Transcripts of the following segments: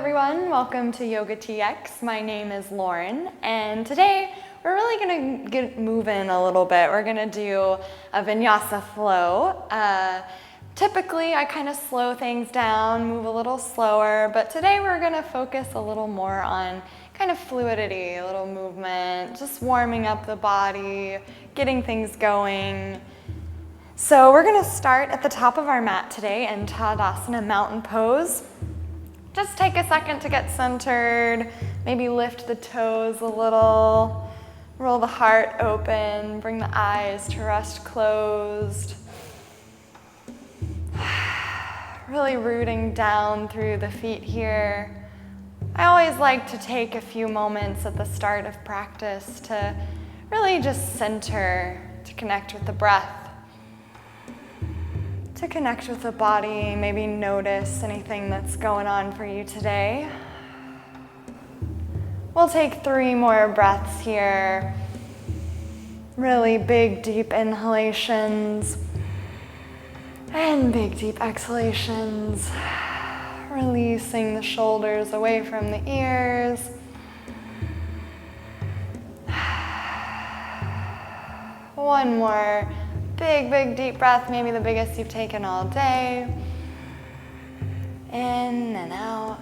everyone, welcome to Yoga TX. My name is Lauren, and today we're really going to get moving a little bit. We're going to do a Vinyasa Flow. Typically, I kind of slow things down, move a little slower, but today we're going to focus a little more on kind of fluidity, a little movement, just warming up the body, getting things going. So we're going to start at the top of our mat today in Tadasana Mountain Pose. Just take a second to get centered, maybe lift the toes a little, roll the heart open, bring the eyes to rest closed. Really rooting down through the feet here. I always like to take a few moments at the start of practice to really just center, to connect with the breath, to connect with the body, maybe notice anything that's going on for you today. We'll take 3 more breaths here. Really big, deep inhalations and big, deep exhalations. Releasing the shoulders away from the ears. One more. Big, big, deep breath, maybe the biggest you've taken all day. In and out.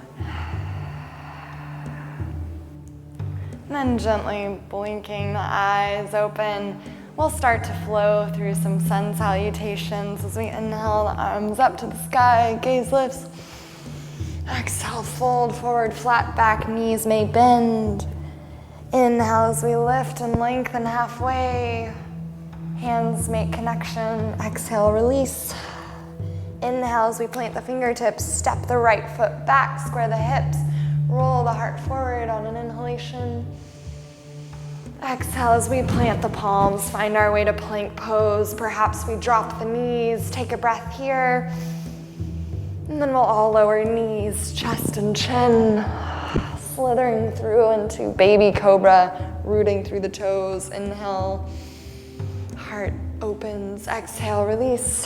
And then gently blinking the eyes open. We'll start to flow through some sun salutations as we inhale, the arms up to the sky, gaze lifts. Exhale, fold forward, flat back, knees may bend. Inhale as we lift and lengthen halfway. Hands make connection. Exhale, release. Inhale as we plant the fingertips, step the right foot back, square the hips, roll the heart forward on an inhalation. Exhale as we plant the palms, find our way to plank pose. Perhaps we drop the knees, take a breath here. And then we'll all lower knees, chest and chin, slithering through into baby cobra, rooting through the toes. Inhale. Heart opens, exhale, release.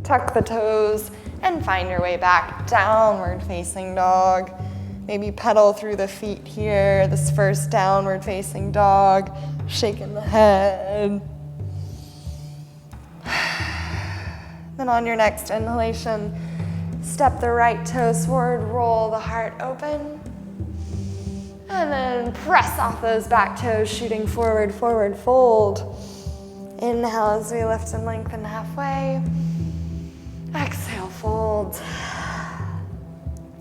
Tuck the toes and find your way back, downward facing dog. Maybe pedal through the feet here, this first downward facing dog, shaking the head. Then on your next inhalation, step the right toes forward, roll the heart open. And then press off those back toes, shooting forward, forward fold. Inhale as we lift and lengthen halfway. Exhale, fold.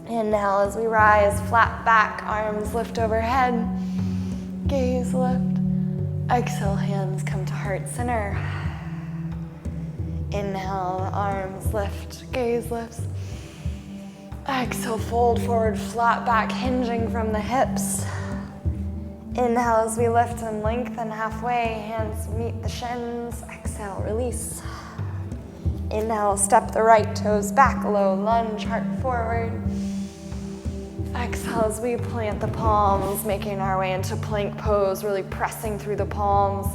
Inhale as we rise, flat back, arms lift overhead. Gaze lift. Exhale, hands come to heart center. Inhale, arms lift, gaze lifts. Exhale, fold forward, flat back, hinging from the hips. Inhale as we lift and lengthen halfway, hands meet the shins. Exhale, release. Inhale, step the right toes back, low lunge, heart forward. Exhale as we plant the palms, making our way into plank pose, really pressing through the palms.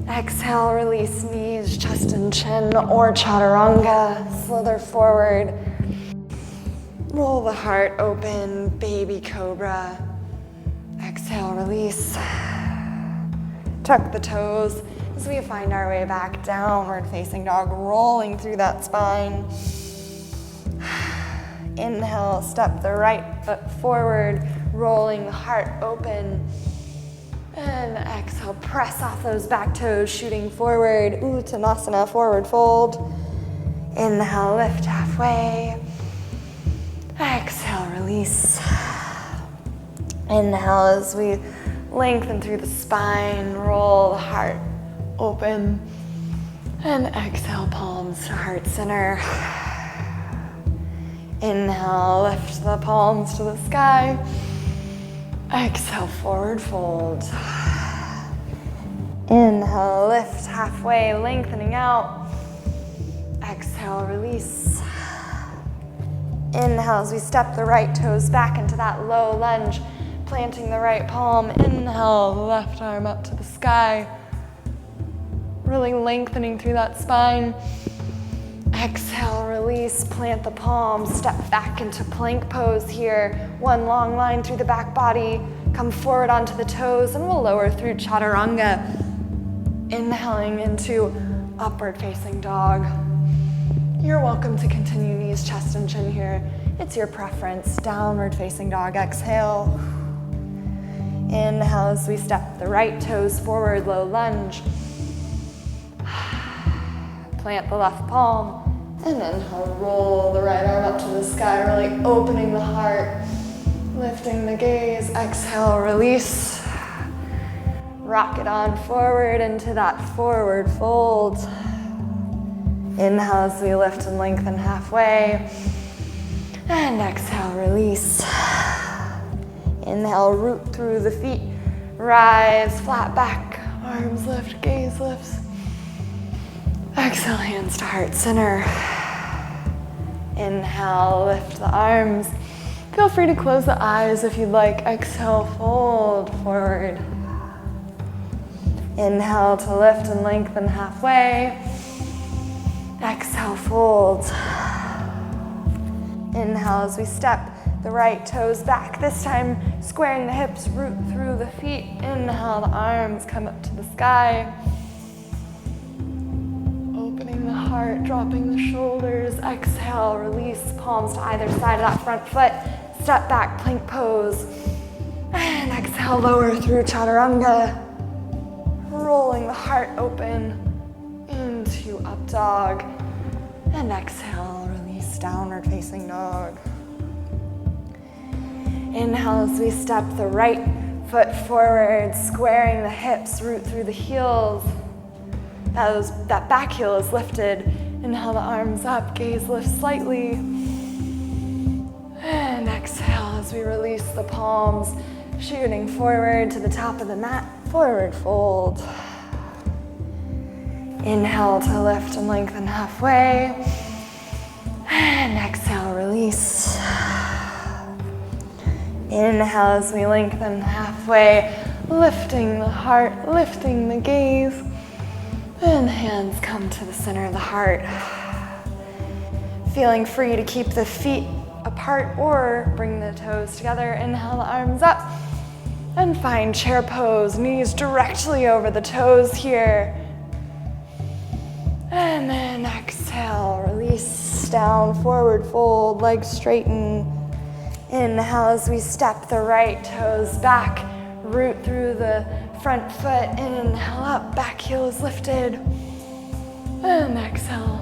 Exhale, release knees, chest and chin, or chaturanga, slither forward. Roll the heart open, baby cobra. Exhale, release. Tuck the toes as we find our way back, downward facing dog, rolling through that spine. Inhale, step the right foot forward, rolling the heart open. And exhale, press off those back toes, shooting forward, Uttanasana, forward fold. Inhale, lift halfway. Exhale, release. Inhale as we lengthen through the spine, roll the heart open. And exhale, palms to heart center. Inhale, lift the palms to the sky. Exhale, forward fold. Inhale, lift halfway, lengthening out. Exhale, release. Inhale as we step the right toes back into that low lunge, planting the right palm. Inhale, left arm up to the sky. Really lengthening through that spine. Exhale, release, plant the palms, step back into plank pose here. One long line through the back body. Come forward onto the toes, and we'll lower through chaturanga. Inhaling into upward facing dog. You're welcome to continue knees, chest, and chin here. It's your preference. Downward facing dog, exhale. Inhale as we step the right toes forward, low lunge. Plant the left palm, and inhale, roll the right arm up to the sky, really opening the heart, lifting the gaze. Exhale, release. Rock it on forward into that forward fold. Inhale as we lift and lengthen halfway. And exhale, release. Inhale, root through the feet. Rise, flat back, arms lift, gaze lifts. Exhale, hands to heart center. Inhale, lift the arms. Feel free to close the eyes if you'd like. Exhale, fold forward. Inhale to lift and lengthen halfway. Exhale, fold. Inhale as we step the right toes back. This time, squaring the hips, root through the feet. Inhale, the arms come up to the sky. Opening the heart, dropping the shoulders. Exhale, release, palms to either side of that front foot. Step back, plank pose. And exhale, lower through chaturanga. Rolling the heart open into up dog. And exhale, release, downward facing dog. Inhale as we step the right foot forward, squaring the hips, root through the heels. That back heel is lifted. Inhale the arms up, gaze lifts slightly. And exhale as we release the palms, shooting forward to the top of the mat, forward fold. Inhale to lift and lengthen halfway. And exhale, release. Inhale as we lengthen halfway, lifting the heart, lifting the gaze. And hands come to the center of the heart. Feeling free to keep the feet apart or bring the toes together. Inhale the arms up and find chair pose, knees directly over the toes here. And then exhale, release, down, forward fold, legs straighten. Inhale as we step the right toes back, root through the front foot. Inhale up, back heel is lifted. And exhale,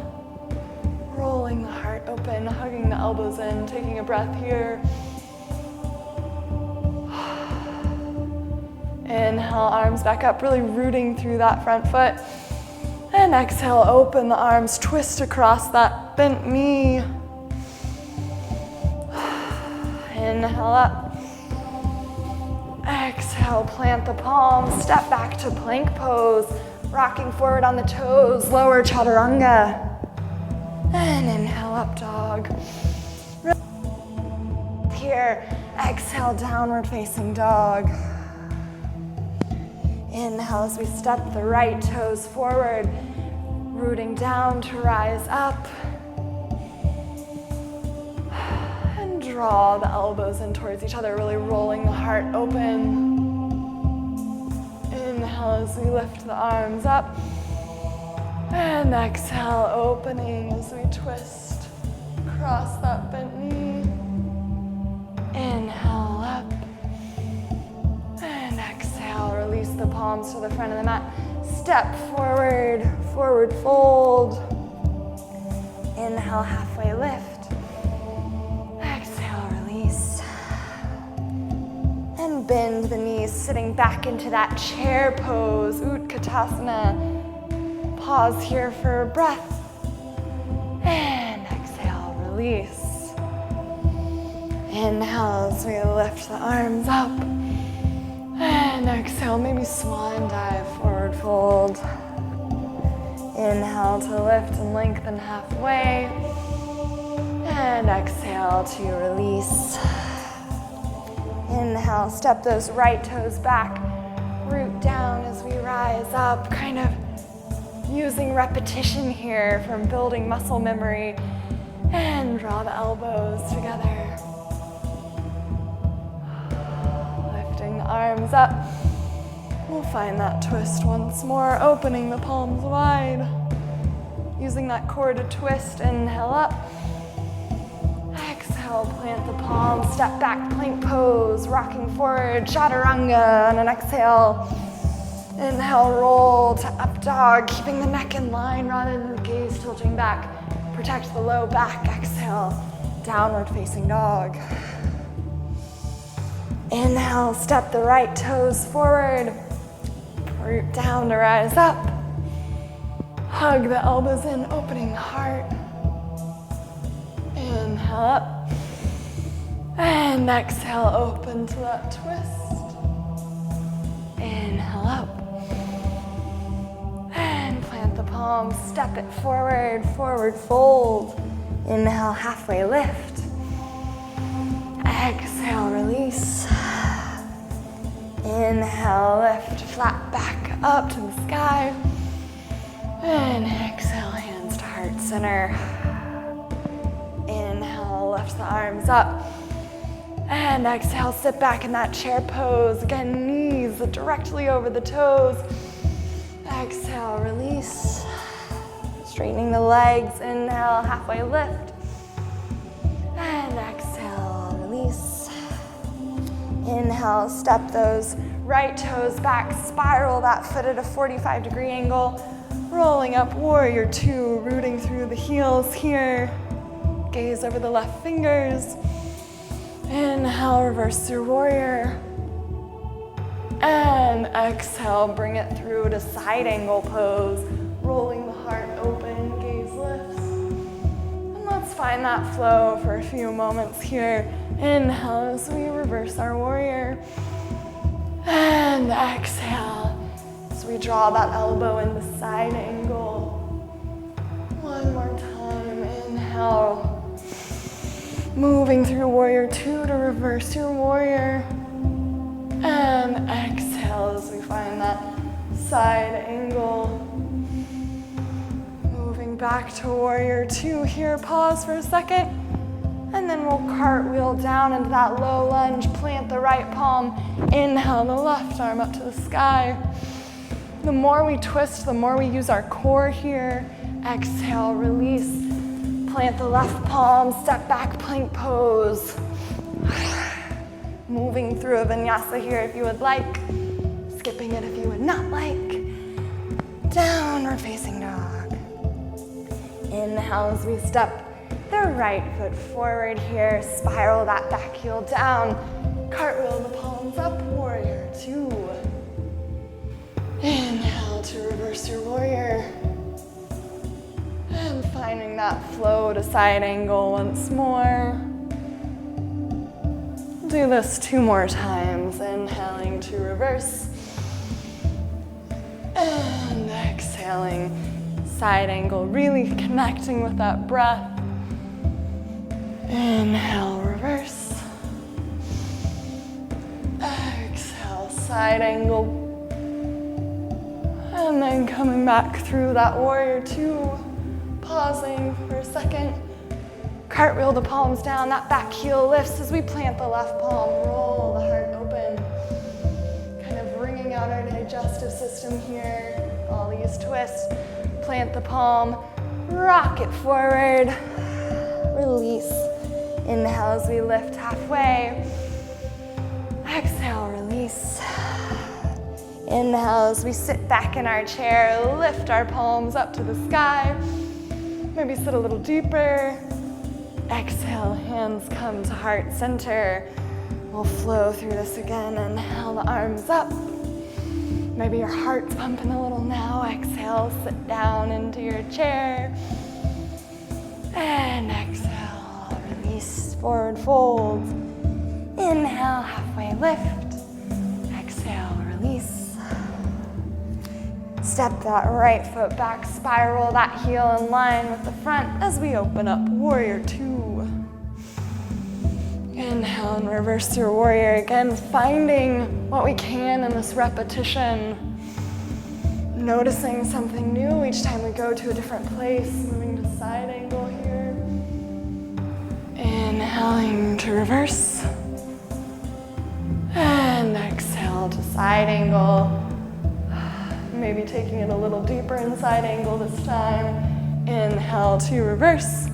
rolling the heart open, hugging the elbows in, taking a breath here. Inhale, arms back up, really rooting through that front foot. And exhale, open the arms, twist across that bent knee. Inhale up. Exhale, plant the palms, step back to plank pose, rocking forward on the toes, lower chaturanga. And inhale, up dog. Here, exhale, downward facing dog. Inhale as we step the right toes forward, rooting down to rise up. And draw the elbows in towards each other, really rolling the heart open. Inhale as we lift the arms up. And exhale, opening as we twist across that bent knee. Inhale up. And exhale, release the palms to the front of the mat. Step forward, forward fold. Inhale, halfway lift. Exhale, release. And bend the knees, sitting back into that chair pose, Utkatasana. Pause here for a breath. And exhale, release. Inhale as we lift the arms up. And exhale, maybe swan dive, forward fold. Inhale to lift and lengthen halfway. And exhale to release. Inhale, step those right toes back. Root down as we rise up, kind of Using repetition here from building muscle memory, and draw the elbows together. Lifting the arms up. We'll find that twist once more, opening the palms wide. Using that core to twist, inhale up. Exhale, plant the palms, step back, plank pose, rocking forward, chaturanga on an exhale. Inhale, roll to up dog, keeping the neck in line rather than the gaze tilting back. Protect the low back. Exhale, downward facing dog. Inhale, step the right toes forward. Root down to rise up. Hug the elbows in, opening the heart. Inhale up. And exhale, open to that twist. Inhale up. And plant the palms, step it forward, forward fold. Inhale, halfway lift. Exhale, release. Inhale, lift, flat back up to the sky. And exhale, hands to heart center. Inhale, lift the arms up. And exhale, sit back in that chair pose. Again, knees directly over the toes. Exhale, release. Straightening the legs. Inhale, halfway lift. And exhale, release. Inhale, step those right toes back. Spiral that foot at a 45-degree angle. Rolling up, warrior two, rooting through the heels here. Gaze over the left fingers. Inhale, reverse through warrior. And exhale, bring it through to side angle pose. Rolling the heart open, gaze lifts. And let's find that flow for a few moments here. Inhale as we reverse our warrior. And exhale as we draw that elbow in the side angle. One more time, inhale. Moving through warrior two to reverse your warrior. And exhale as we find that side angle. Moving back to warrior two here. Pause for a second. And then we'll cartwheel down into that low lunge. Plant the right palm. Inhale the left arm up to the sky. The more we twist, the more we use our core here. Exhale, release. Plant the left palm, step back, plank pose. Moving through a vinyasa here if you would like. Skipping it if you would not like. Downward facing dog. Inhale as we step the right foot forward here. Spiral that back heel down. Cartwheel the palms up, warrior two. Inhale to reverse your warrior. And finding that flow to side angle once more. Do this 2 more times. Inhaling to reverse. And exhaling, side angle, really connecting with that breath. Inhale, reverse. Exhale, side angle. And then coming back through that warrior two. Pausing for a second. Cartwheel the palms down, that back heel lifts as we plant the left palm. Roll the heart open. Kind of wringing out our digestive system here. All these twists. Plant the palm, rock it forward. Release. Inhale as we lift halfway. Exhale, release. Inhale as we sit back in our chair, lift our palms up to the sky. Maybe sit a little deeper. Exhale, hands come to heart center. We'll flow through this again. Inhale, the arms up. Maybe your heart's pumping a little now. Exhale, sit down into your chair. And exhale, release, forward fold. Inhale, halfway lift. Exhale, release. Step that right foot back, spiral that heel in line with the front as we open up warrior two. Inhale and reverse your warrior again, finding what we can in this repetition. Noticing something new each time we go to a different place, moving to side angle here. Inhaling to reverse. And exhale to side angle. Maybe taking it a little deeper in side angle this time. Inhale to reverse.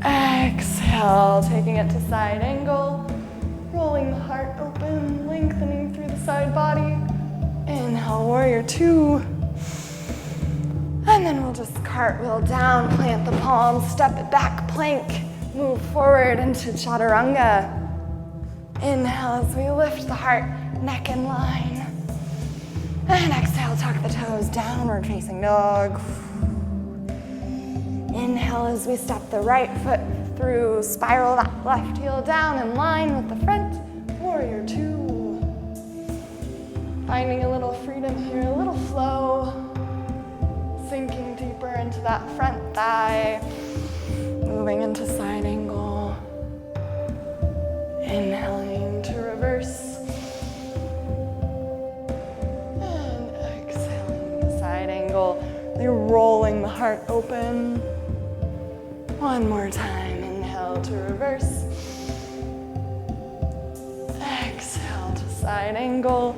Exhale, taking it to side angle. Rolling the heart open, lengthening through the side body. Inhale, warrior two. And then we'll just cartwheel down, plant the palms, step it back, plank. Move forward into chaturanga. Inhale as we lift the heart, neck in line. And exhale, tuck the toes, downward facing dog. Inhale as we step the right foot through, spiral that left heel down in line with the front, warrior two. Finding a little freedom here, a little flow. Sinking deeper into that front thigh. Moving into side angle. Inhaling to reverse. And exhaling to side angle. Really rolling the heart open. One more time, inhale to reverse. Exhale to side angle.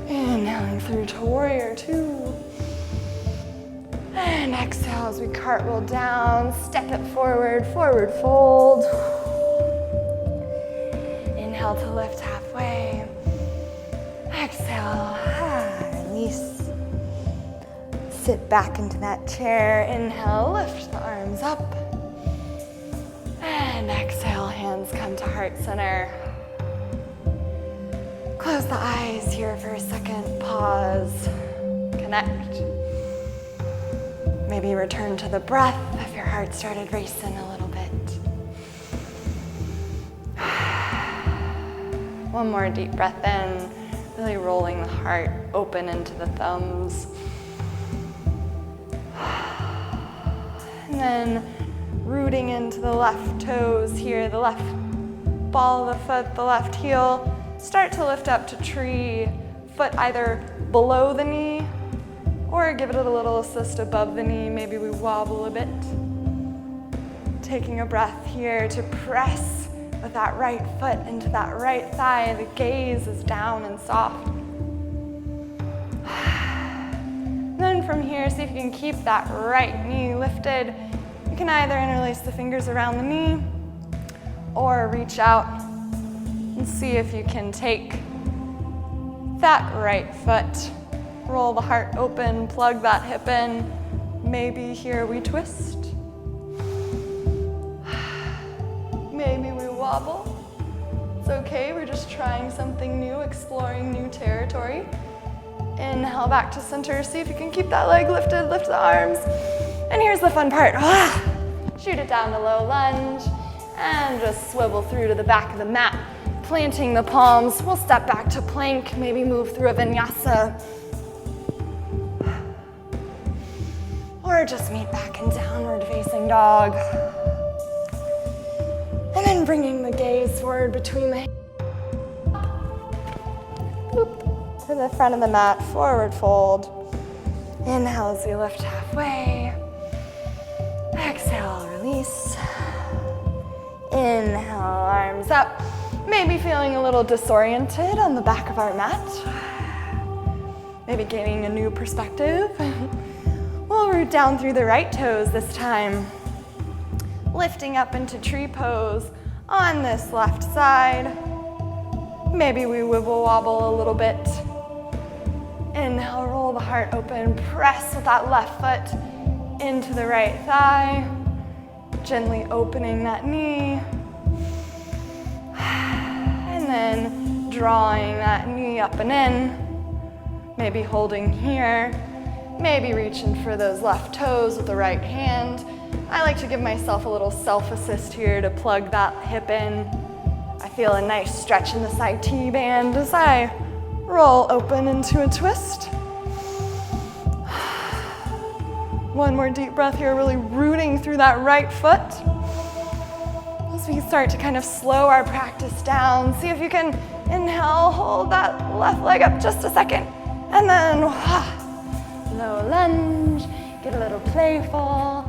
Inhaling through to warrior two. And exhale as we cartwheel down, step it forward, forward fold. Inhale to lift halfway. Exhale, release. Sit back into that chair. Inhale, lift the arms up. And exhale, hands come to heart center. Close the eyes here for a second, pause, connect. Maybe return to the breath if your heart started racing a little bit. One more deep breath in, really rolling the heart open into the thumbs. And then rooting into the left toes here, the left ball of the foot, the left heel. Start to lift up to tree, foot either below the knee or give it a little assist above the knee. Maybe we wobble a bit. Taking a breath here to press with that right foot into that right thigh. The gaze is down and soft. Then from here, see if you can keep that right knee lifted. You can either interlace the fingers around the knee or reach out and see if you can take that right foot, roll the heart open, plug that hip in. Maybe here we twist. Maybe we wobble. It's okay, we're just trying something new, exploring new territory. Inhale back to center. See if you can keep that leg lifted, lift the arms. And here's the fun part. Shoot it down to low lunge and just swivel through to the back of the mat. Planting the palms, we'll step back to plank, maybe move through a vinyasa. Or just meet back in downward facing dog. And then bringing the gaze forward between the hands. To the front of the mat, forward fold. Inhale as we lift halfway. Exhale, release. Inhale, arms up. Maybe feeling a little disoriented on the back of our mat. Maybe gaining a new perspective. We'll root down through the right toes this time. Lifting up into tree pose on this left side. Maybe we wibble wobble a little bit. Inhale, roll the heart open, press with that left foot into the right thigh. Gently opening that knee. And then drawing that knee up and in. Maybe holding here. Maybe reaching for those left toes with the right hand. I like to give myself a little self-assist here to plug that hip in. I feel a nice stretch in the side T-band as I roll open into a twist. One more deep breath here, really rooting through that right foot. As we start to kind of slow our practice down, see if you can Inhale, hold that left leg up just a second. And then low lunge, get a little playful.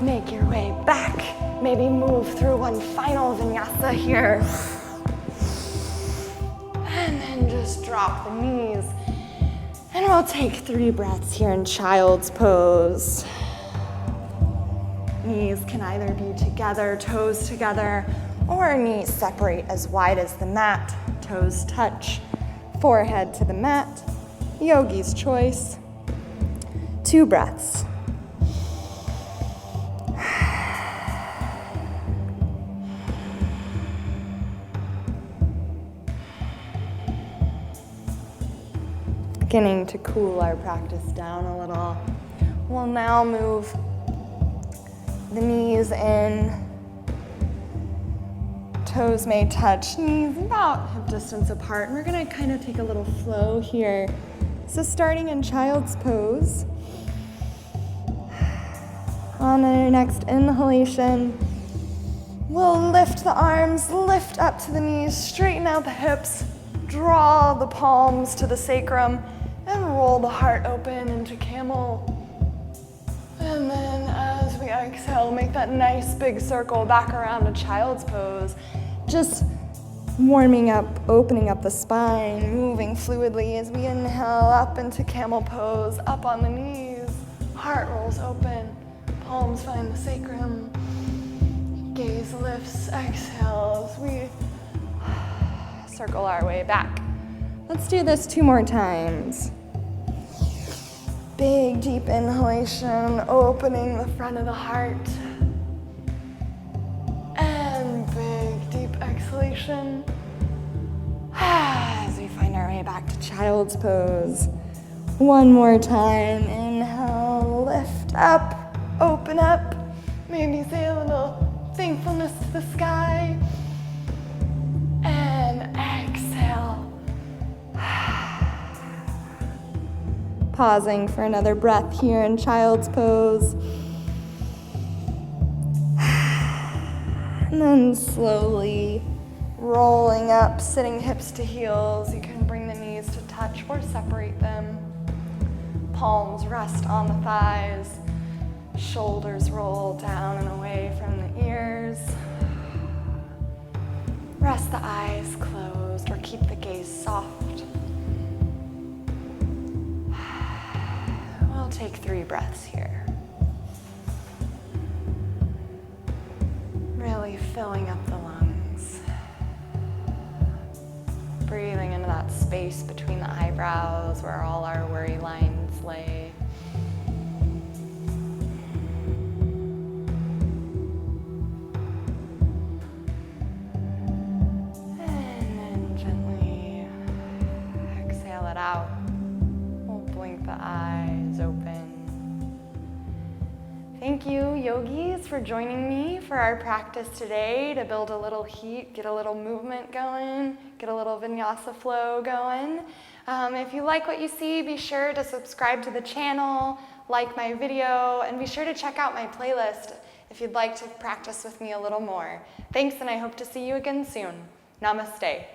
Make your way back. Maybe move through one final vinyasa here. And then just drop the knees. And we'll take 3 breaths here in child's pose. Knees can either be together, toes together, or knees separate as wide as the mat. Toes touch, forehead to the mat. Yogi's choice. 2 breaths. Beginning to cool our practice down a little. We'll now move the knees in. Toes may touch, knees about hip distance apart. And we're gonna kind of take a little flow here. So starting in child's pose. On our next inhalation, we'll lift the arms, lift up to the knees, straighten out the hips, draw the palms to the sacrum, and roll the heart open into camel. And then as we exhale, make that nice big circle back around to child's pose. Just warming up, opening up the spine, moving fluidly as we inhale up into camel pose, up on the knees. Heart rolls open, palms find the sacrum. Gaze lifts, exhale as we circle our way back. Let's do this 2 more times. Big, deep inhalation, opening the front of the heart. And big, deep exhalation. As we find our way back to child's pose. 1 more time. Inhale, lift up, open up. Maybe say a little thankfulness to the sky. And exhale. Pausing for another breath here in child's pose. And then slowly rolling up, sitting hips to heels. You can bring the knees to touch or separate them. Palms rest on the thighs. Shoulders roll down and away from the ears. Rest the eyes closed or keep the gaze soft. We'll take 3 breaths here. Really filling up the lungs. Breathing into that space between the eyebrows where all our worry lines lay. And then gently exhale it out. We'll blink the eyes open. Thank you, yogis, for joining me for our practice today to build a little heat, get a little movement going, get a little vinyasa flow going. If you like what you see, be sure to subscribe to the channel, like my video, and be sure to check out my playlist if you'd like to practice with me a little more. Thanks, and I hope to see you again soon. Namaste.